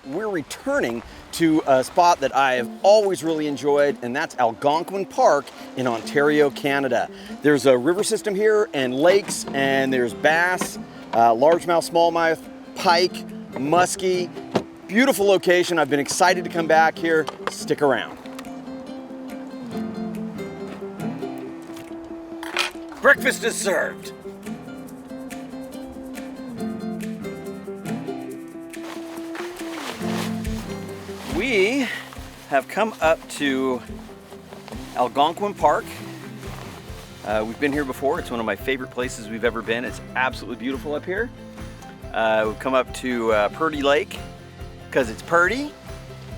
we're returning to a spot that I have always really enjoyed, and that's Algonquin Park in Ontario, Canada. There's a river system here and lakes, and there's bass, largemouth, smallmouth, pike, musky. Beautiful location. I've been excited to come back here. Stick around. Breakfast is served. We have come up to Algonquin Park. We've been here before. It's one of my favorite places we've ever been. It's absolutely beautiful up here. We've come up to Purdy Lake because it's Purdy.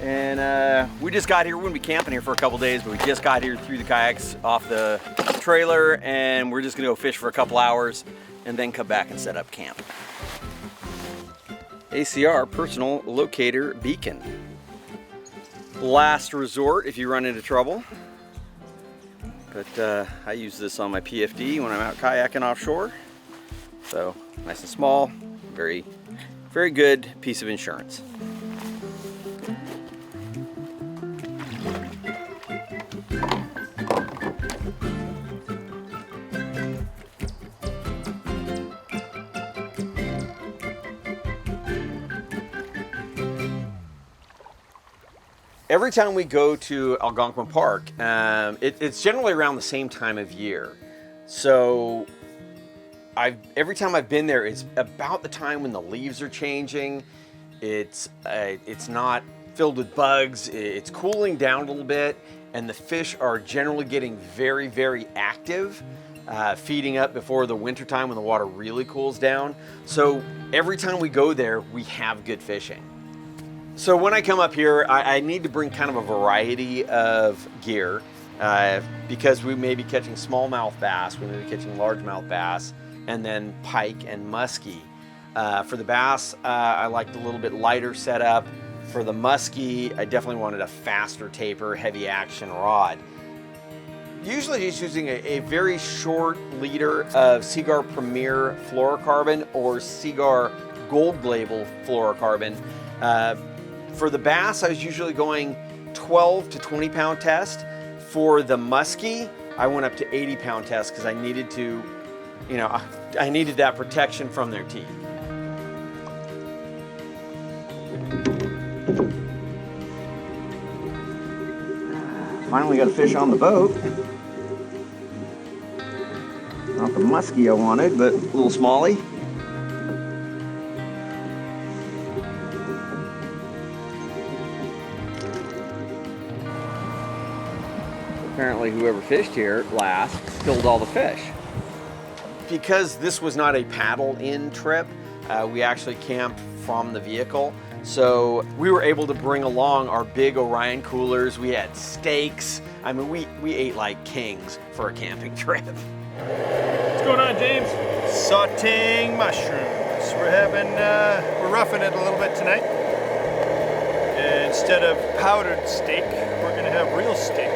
And we just got here. We're gonna be camping here for a couple days, but we just got here, threw the kayaks off the trailer, and we're just gonna go fish for a couple hours and then come back and set up camp. ACR Personal Locator Beacon. Last resort if you run into trouble. But I use this on my PFD when I'm out kayaking offshore. So nice and small, very, very good piece of insurance. Every time we go to Algonquin Park, it's generally around the same time of year. So every time I've been there, it's about the time when the leaves are changing. It's not filled with bugs. It's cooling down a little bit, and the fish are generally getting very, very active, feeding up before the winter time when the water really cools down. So every time we go there, we have good fishing. So when I come up here, I need to bring kind of a variety of gear because we may be catching smallmouth bass, we may be catching largemouth bass, and then pike and musky. For the bass, I liked a little bit lighter setup. For the musky, I definitely wanted a faster taper, heavy action rod. Usually just using a very short leader of Seaguar Premier fluorocarbon or Seaguar Gold Label fluorocarbon. For the bass, I was usually going 12 to 20 pound test. For the musky, I went up to 80 pound test because I needed to, I needed that protection from their teeth. Finally got a fish on the boat. Not the musky I wanted, but a little smallie. Apparently whoever fished here last spilled all the fish. Because this was not a paddle-in trip, we actually camped from the vehicle. So we were able to bring along our big Orion coolers. We had steaks. I mean, we ate like kings for a camping trip. What's going on, James? Sauteing mushrooms. We're roughing it a little bit tonight. Instead of powdered steak, we're gonna have real steak.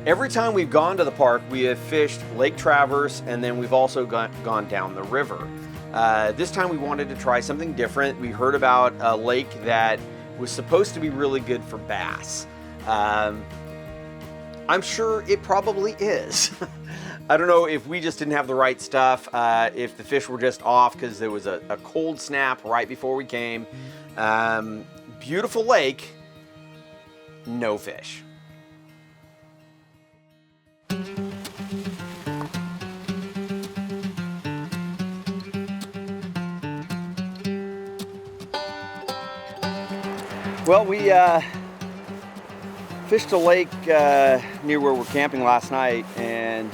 Every time we've gone to the park, we have fished Lake Traverse, and then we've also gone down the river. This time we wanted to try something different. We heard about a lake that was supposed to be really good for bass. I'm sure it probably is. I don't know if we just didn't have the right stuff, if the fish were just off because there was a cold snap right before we came. Beautiful lake, no fish. Well, we fished a lake near where we're camping last night, and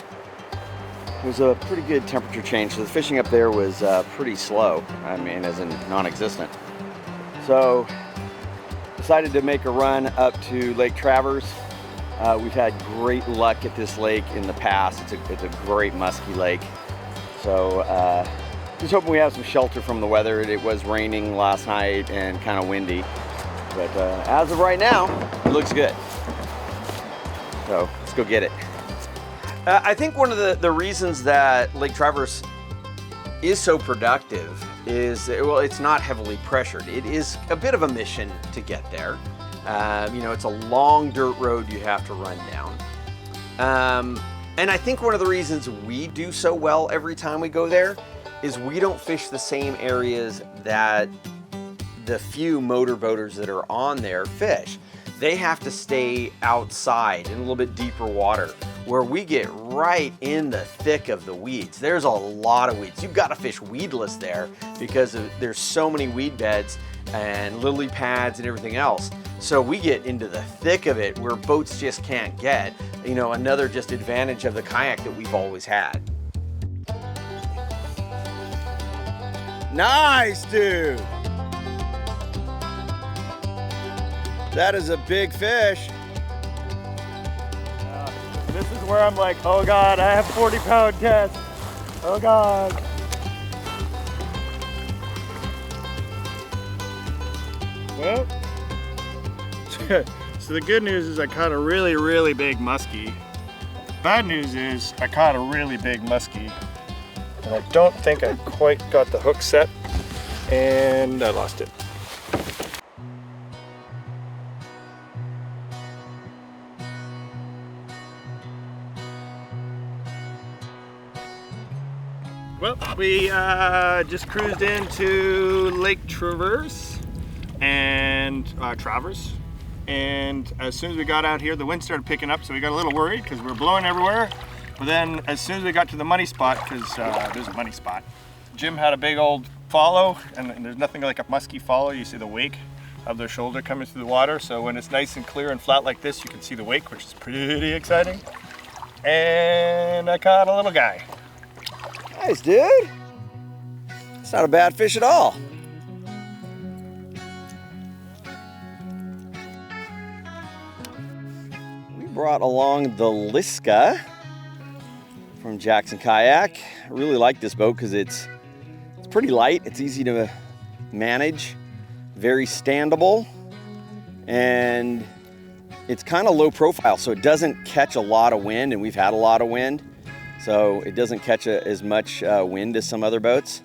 it was a pretty good temperature change. So the fishing up there was pretty slow. I mean, as in non-existent. So decided to make a run up to Lake Traverse. We've had great luck at this lake in the past. It's a great musky lake. So just hoping we have some shelter from the weather. It was raining last night and kind of windy. But as of right now, it looks good. So let's go get it. I think one of the reasons that Lake Traverse is so productive is, well, it's not heavily pressured. It is a bit of a mission to get there. You know, it's a long dirt road you have to run down. And I think one of the reasons we do so well every time we go there is we don't fish the same areas that the few motorboaters that are on there fish. They have to stay outside in a little bit deeper water, where we get right in the thick of the weeds. There's a lot of weeds. You've got to fish weedless there because there's so many weed beds and lily pads and everything else. So we get into the thick of it where boats just can't get. You know, another just advantage of the kayak that we've always had. Nice, dude. That is a big fish. This is where I'm like, oh God, I have 40-pound test. Oh God. Well, so the good news is I caught a really, really big muskie. Bad news is I caught a really big muskie, and I don't think I quite got the hook set, and I lost it. Well, we just cruised into Lake Traverse and as soon as we got out here, the wind started picking up, so we got a little worried because we were blowing everywhere. But then as soon as we got to the money spot, because there's a money spot, Jim had a big old follow, and there's nothing like a musky follow. You see the wake of their shoulder coming through the water, so when it's nice and clear and flat like this, you can see the wake, which is pretty exciting. And I caught a little guy. Nice, dude. It's not a bad fish at all. We brought along the Liska from Jackson Kayak. I really like this boat because it's pretty light. It's easy to manage, very standable, and it's kind of low profile, so it doesn't catch a lot of wind, and we've had a lot of wind. So it doesn't catch as much wind as some other boats.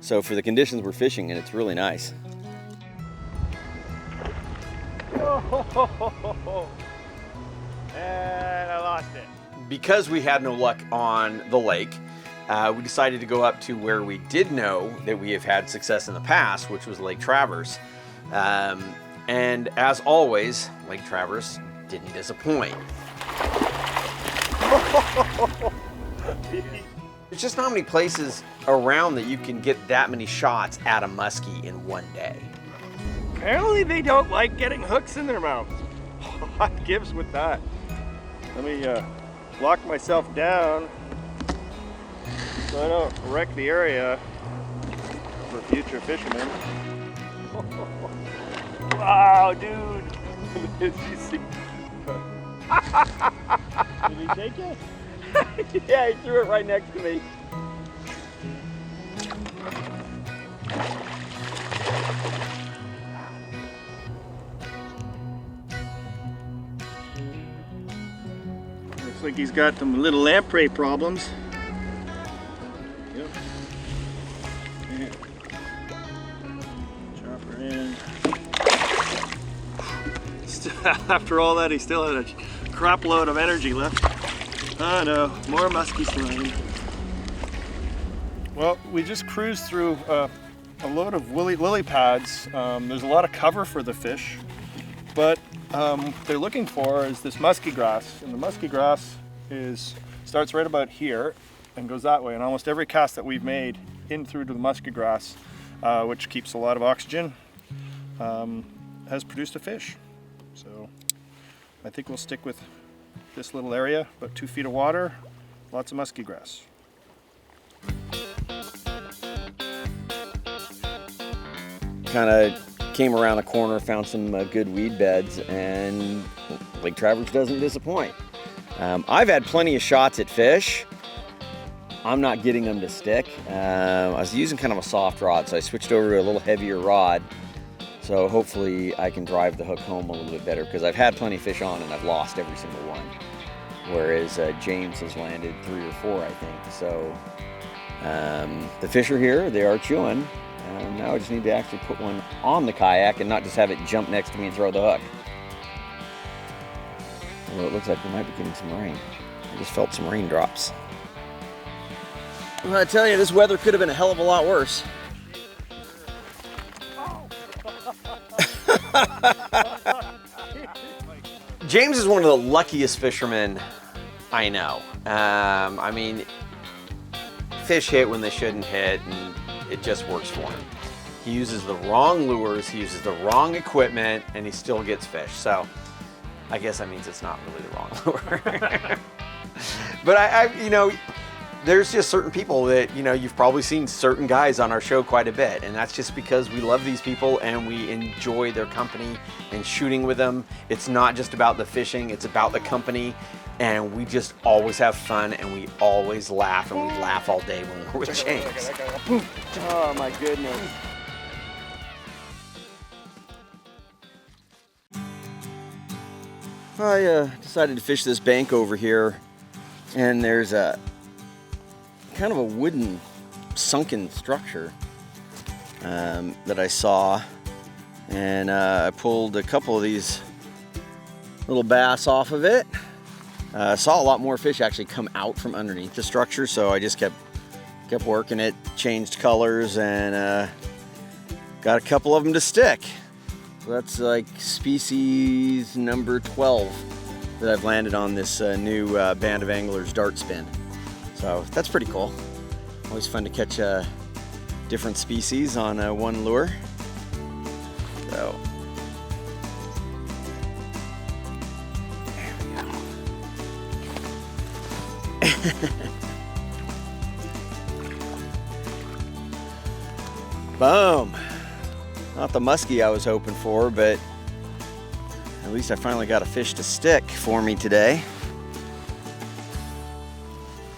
So for the conditions we're fishing in, it's really nice. And I lost it. Because we had no luck on the lake, we decided to go up to where we did know that we have had success in the past, which was Lake Traverse. And as always, Lake Traverse didn't disappoint. There's just not many places around that you can get that many shots at a muskie in one day. Apparently they don't like getting hooks in their mouth. What gives with that? Let me lock myself down so I don't wreck the area for future fishermen. Wow, dude! Did you see? Did he take it? Yeah, he threw it right next to me. Looks like he's got some little lamprey problems. Yep. Yeah. Chop her in. After all that, he still had a crap load of energy left. Oh no, more musky slime. Well, we just cruised through a load of lily pads. There's a lot of cover for the fish, but what they're looking for is this musky grass, and the musky grass starts right about here and goes that way. And almost every cast that we've made in through to the musky grass, which keeps a lot of oxygen, has produced a fish. So I think we'll stick with this little area, about 2 feet of water, lots of musky grass. Kind of came around the corner, found some good weed beds, and Lake Traverse doesn't disappoint. I've had plenty of shots at fish. I'm not getting them to stick. I was using kind of a soft rod, so I switched over to a little heavier rod. So hopefully I can drive the hook home a little bit better, because I've had plenty of fish on and I've lost every single one. Whereas James has landed 3 or 4, I think. So the fish are here, they are chewing. Now I just need to actually put one on the kayak and not just have it jump next to me and throw the hook. Although it looks like we might be getting some rain. I just felt some raindrops. Well, I tell you, this weather could have been a hell of a lot worse. James is one of the luckiest fishermen I know. I mean, fish hit when they shouldn't hit, and it just works for him. He uses the wrong lures, he uses the wrong equipment, and he still gets fish. So I guess that means it's not really the wrong lure. But you know, there's just certain people that, you know, you've probably seen certain guys on our show quite a bit, and that's just because we love these people and we enjoy their company and shooting with them. It's not just about the fishing, it's about the company, and we just always have fun and we always laugh, and we laugh all day when we're with James. Oh my goodness. I decided to fish this bank over here, and there's a kind of a wooden sunken structure that I saw, and I pulled a couple of these little bass off of it. Saw a lot more fish actually come out from underneath the structure, so I just kept working it, changed colors, and got a couple of them to stick. So that's like species number 12 that I've landed on this new Band of Anglers dart spin. So that's pretty cool. Always fun to catch different species on one lure. So there we go. Boom. Not the musky I was hoping for, but at least I finally got a fish to stick for me today.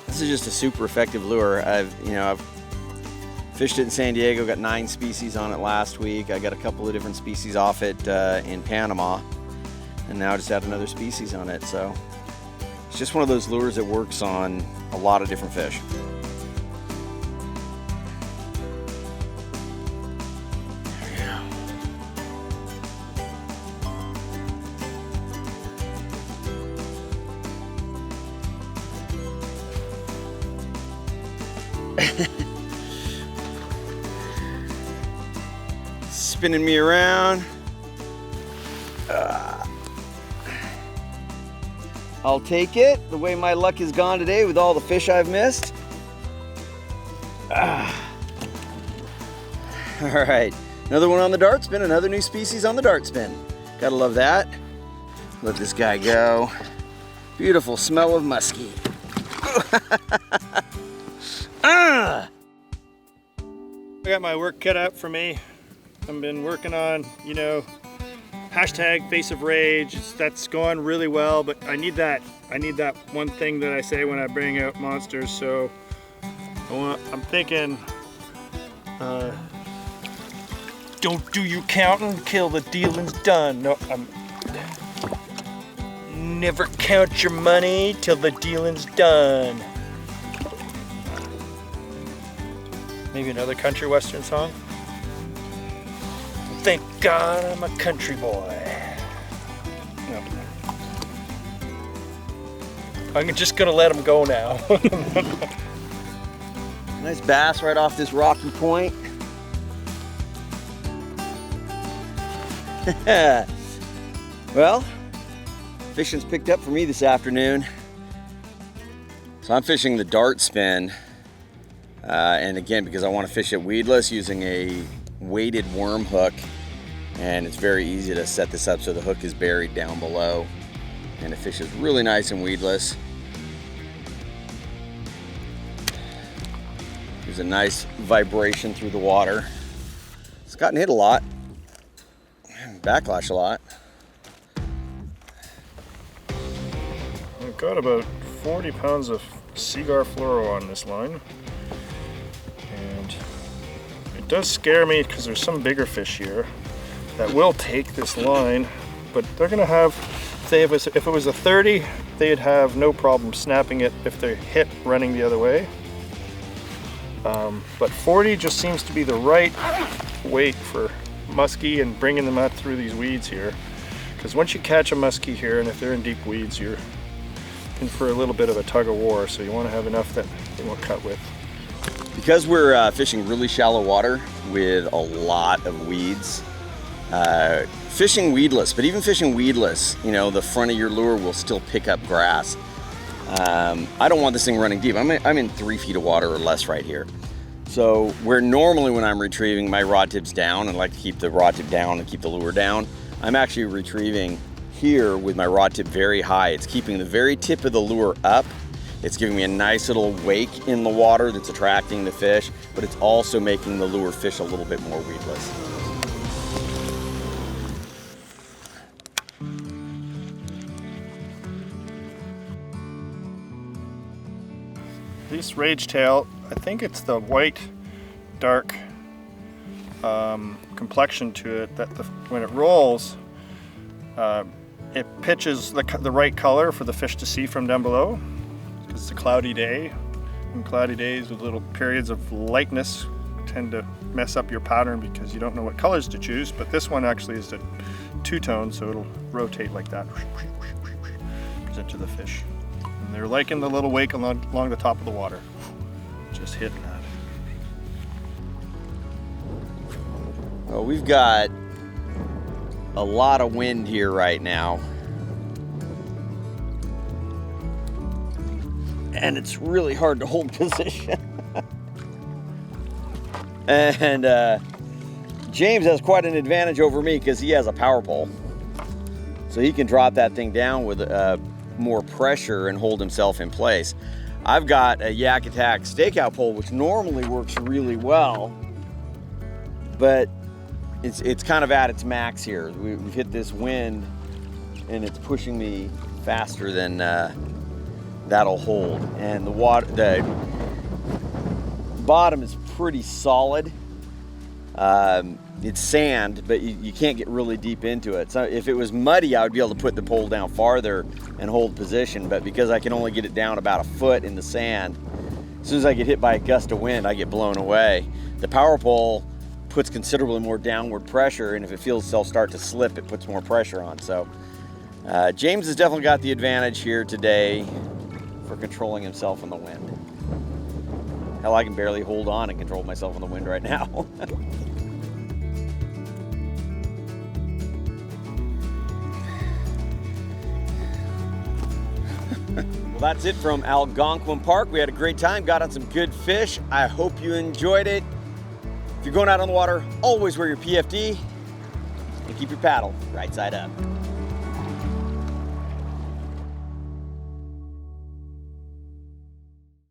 This is just a super effective lure. I've fished it in San Diego, got 9 species on it last week. I got a couple of different species off it in Panama, and now I just have another species on it. So it's just one of those lures that works on a lot of different fish. Spinning me around. I'll take it, the way my luck has gone today with all the fish I've missed. All right, another one on the dart spin, another new species on the dart spin. Gotta love that. Let this guy go. Beautiful smell of musky. I got my work cut out for me. I've been working on, you know, hashtag Face of Rage. That's going really well, but I need that one thing that I say when I bring out monsters. So I'm thinking, don't do your counting, kill the dealing's done. No, never count your money till the dealing's done. Maybe another country western song. Thank God I'm a country boy. No. I'm just gonna let him go now. Nice bass right off this rocky point. Well, fishing's picked up for me this afternoon. So I'm fishing the dart spin. And again, because I want to fish it weedless using a weighted worm hook, and it's very easy to set this up so the hook is buried down below and the fish is really nice and weedless. There's a nice vibration through the water. It's gotten hit a lot, backlash a lot. I've got about 40 pounds of Seagar fluoro on this line. And it does scare me because there's some bigger fish here that will take this line, but they're gonna have, say if it was a 30, they'd have no problem snapping it if they're hit running the other way. But 40 just seems to be the right weight for musky and bringing them out through these weeds here. Because once you catch a musky here, and if they're in deep weeds, you're in for a little bit of a tug of war, so you want to have enough that they won't cut with. Because we're fishing really shallow water with a lot of weeds, fishing weedless, but even fishing weedless, you know, the front of your lure will still pick up grass. I don't want this thing running deep. I'm in 3 feet of water or less right here. So where normally when I'm retrieving, my rod tip's down, and I like to keep the rod tip down and keep the lure down, I'm actually retrieving here with my rod tip very high. It's keeping the very tip of the lure up. It's giving me a nice little wake in the water that's attracting the fish, but it's also making the lure fish a little bit more weedless. This rage tail, I think it's the white, dark complexion to it that when it rolls, it pitches the right color for the fish to see from down below. It's a cloudy day, and cloudy days with little periods of lightness tend to mess up your pattern because you don't know what colors to choose, but this one actually is a two-tone, so it'll rotate like that, present to the fish. And they're liking the little wake along the top of the water, just hitting that. Well, we've got a lot of wind here right now. And it's really hard to hold position. And James has quite an advantage over me because he has a power pole. So he can drop that thing down with more pressure and hold himself in place. I've got a Yak Attack stakeout pole, which normally works really well, but it's kind of at its max here. We've hit this wind and it's pushing me faster than that'll hold. And the bottom is pretty solid. It's sand, but you can't get really deep into it. So if it was muddy, I would be able to put the pole down farther and hold position, but because I can only get it down about a foot in the sand, as soon as I get hit by a gust of wind, I get blown away. The power pole puts considerably more downward pressure, and if it feels itself start to slip, it puts more pressure on. So James has definitely got the advantage here today for controlling himself in the wind. Hell, I can barely hold on and control myself in the wind right now. Well, that's it from Algonquin Park. We had a great time, got on some good fish. I hope you enjoyed it. If you're going out on the water, always wear your PFD and keep your paddle right side up.